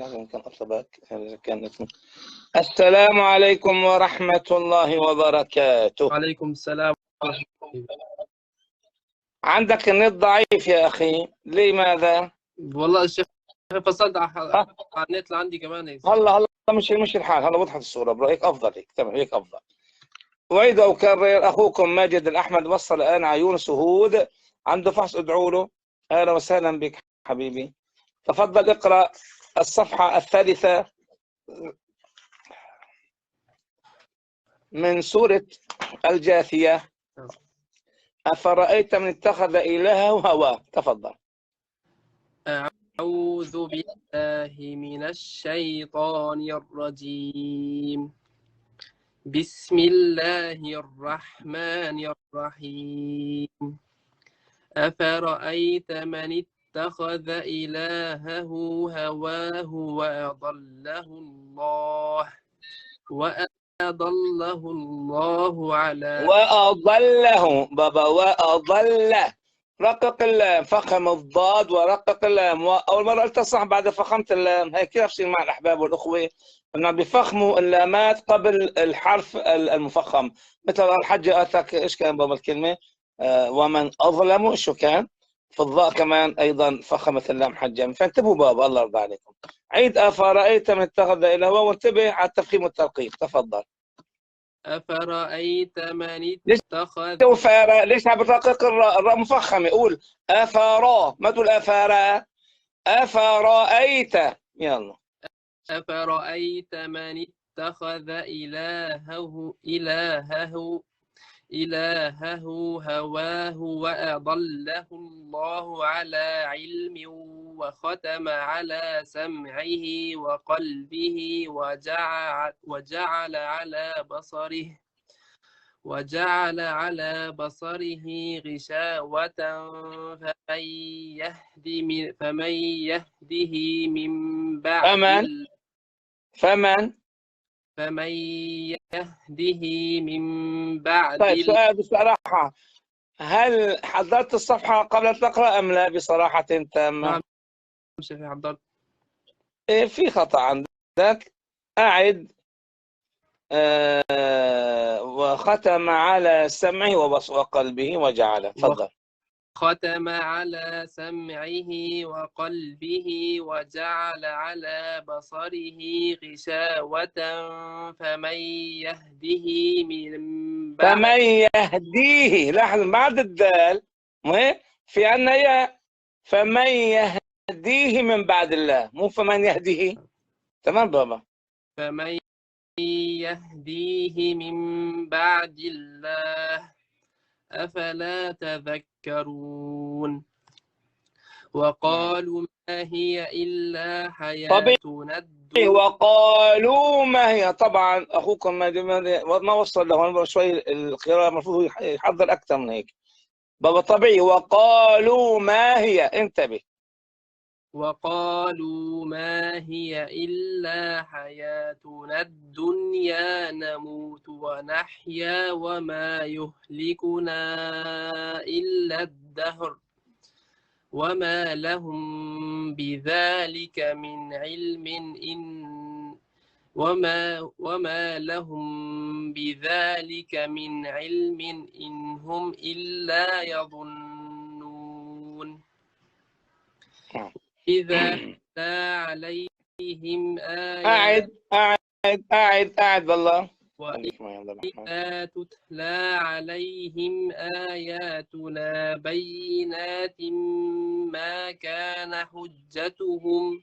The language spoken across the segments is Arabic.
لكن كان أطلبك كان اسمه. السلام عليكم ورحمة الله وبركاته. وعليكم السلام ورحمة الله. عندك النت ضعيف يا أخي، لماذا؟ والله الشيخ فصلت على النت اللي عندي كمان. هلا مش الحال، هلا وضحت الصورة برأيك أفضل هيك، تمام هيك أفضل. أعيد وأكرر، أخوكم ماجد الأحمد وصل الآن على يونس وهود، عنده فحص ادعوا له. أهلا وسهلا بك حبيبي، تفضل اقرأ الصفحة الثالثة من سورة الجاثية. أفرأيت من اتخذ إلهه هواه، تفضل. أعوذ بالله من الشيطان الرجيم. بسم الله الرحمن الرحيم. أفرأيت من اتخذ إلهه هواه وأضله الله على وأضله بابا، وأضله، رقق اللام، فخم الضاد ورقق اللام. أول مرة قلت صح بعد فخمت اللام، هيك كيف يصير مع الأحباب والأخوة أنه بفخموا اللامات قبل الحرف المفخم. مثل الحجة آتاك، إيش كان بابا الكلمة؟ ومن أظلم، شو كان؟ في الضاء كمان أيضا فخمت اللام حجة. فانتبهوا بابا الله يرضى عليكم. عيد أفرأيت من اتخذ إلهه، وانتبه على التفخيم والترقيق، تفضل. أفرأيت من اتخذ. ليش عم بترقق الراء مفخمة؟ قول أفرا، ما تقول أفرا. أفرأيت، يلا. أفرأيت من اتخذ إلهه هواه وأضله الله على علم وختم على سمعه وقلبه وجعل على بصره غشاوة فمن يهده من بعد فمن يهده من بعد. طيب سؤال بصراحة، هل حضرت الصفحة قبل تقرأ أم لا بصراحة تامة؟ نعم شيخي حضرت. إيه في خطأ عندك، أعد. وختم على سمعه وقلبه وجعل، تفضل. ختم على سمعه وقلبه وجعل على بصره غشاوة فمن يهده من بعد. فمن يهديه، لاحظ بعد الدال في عنا يا، فمن يهديه من بعد الله، مو فمن يهديه. تمام بابا. فمن يهديه من بعد الله أفلا تذكرون. وقالوا ما هي إلا حياتنا الدنيا. وقالوا ما هي، طبعا أخوكم ما وصل له شوي القراءة، المفروض يحضر أكثر من هيك بابا، طبيعي. وقالوا ما هي، انتبه. وقالوا ما هي إلا حياتنا الدنيا نموت ونحيا وما يهلكنا إلا الدهر وما لهم بذلك من علم إن هم إلا يظنون. إذا تتلى عليهم أعد بالله. وإذا تتلى عليهم آياتنا بينات ما كان حجتهم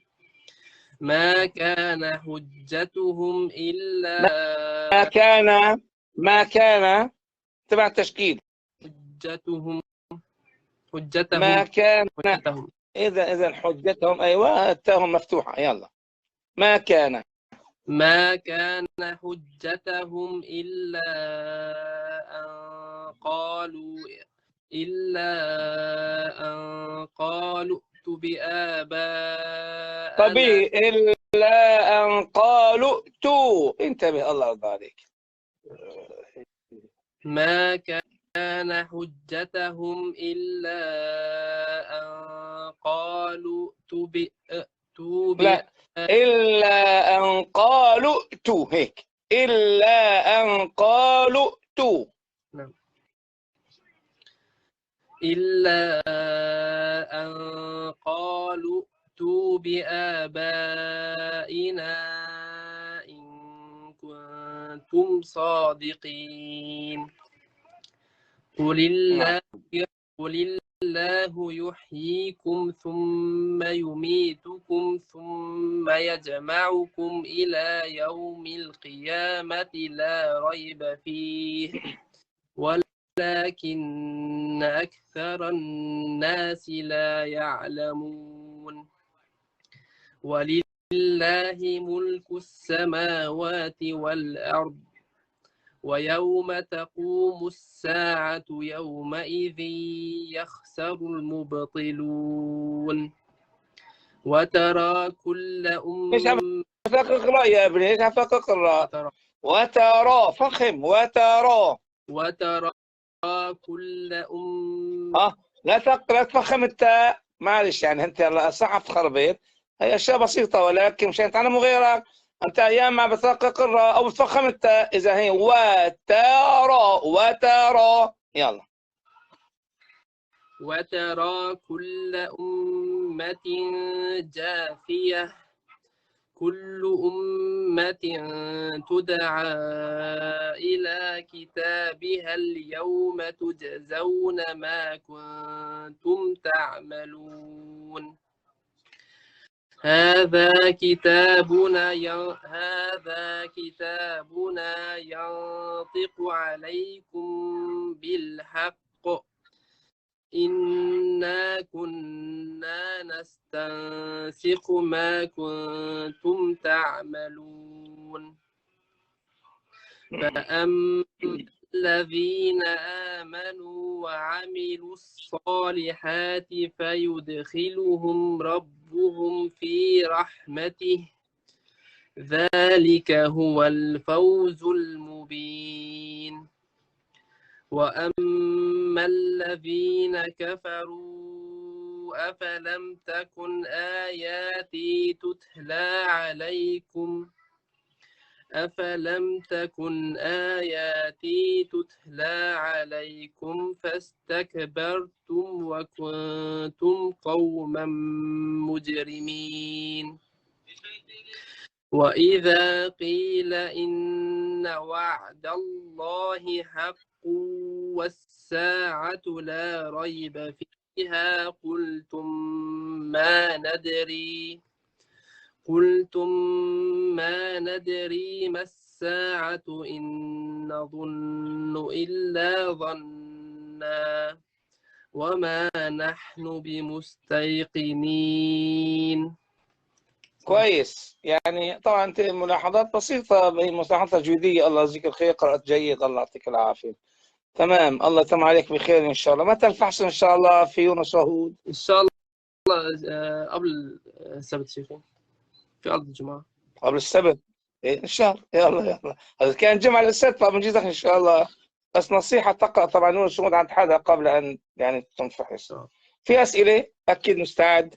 إلا ما كان تبع التشكيل. حجتهم ما كان. إذا حجتهم، أيوة التاهم مفتوحة، يلا. ما كان حجتهم إلا أن قالوا ائتوا بآبائنا. طبيعي، إلا أن قالوا ائتوا، انتبه الله يرضى عليك. ما كان حجتهم إلا أن قالوا ائتوا لا، إلا أن قالوا ائتوا، هيك إلا أن قالوا ائتوا. نعم. إلا أن قالوا ائتوا بآبائنا إن كنتم صادقين. قل الله يحييكم ثم يميتكم ثم يجمعكم إلى يوم القيامة لا ريب فيه ولكن أكثر الناس لا يعلمون. ولله ملك السماوات والأرض ويوم تقوم الساعة يومئذ يخسر المبطلون. وترى كل ايش اقرأ يا ابني، ايش اقرأ؟ وترى فخم وترى كل لا تفخم التاء، معلش يعني انت صحف خربيط، هي اشياء بسيطه، ولكن مشان تعلموا غيرك انت ايام ما بترقق الراء او بتفخم التاء، اذا هي وترى يلا. وترى كل أمة جاثية كل أمة تدعى إلى كتابها اليوم تجزون ما كنتم تعملون. هذا كتابنا ينطق عليكم بالحق إنا كنا نستنسخ ما كنتم تعملون. فأما الذين آمنوا وعملوا الصالحات فيدخلهم ربهم في رحمته ذلك هو الفوز المبين. وأما الذين كفروا أفلم تكن آياتي تتلى عليكم فاستكبرتم وكنتم قوما مجرمين. وإذا قيل إن وعد الله حق والساعة لا ريب فيها قلتم ما ندري ما الساعة إن نظن إلا ظنا وما نحن بمستيقنين. كويس، يعني طبعا انت ملاحظات بسيطه، هي ملاحظات تجويديه، الله يجزيك الخير، قرأت جيد، الله يعطيك العافيه. تمام، الله يتم عليك بخير ان شاء الله. متى الفحص ان شاء الله في يونس وهود؟ ان شاء الله قبل السبت شيخي، في أرض الجمعة قبل السبت. إيه ان شاء الله، يلا اذا كان جمعه للسبت فبنجيزك ان شاء الله. بس نصيحه تقرا طبعا يونس وهود عند حدا قبل ان يعني تنفحص. في اسئله؟ اكيد مستعد.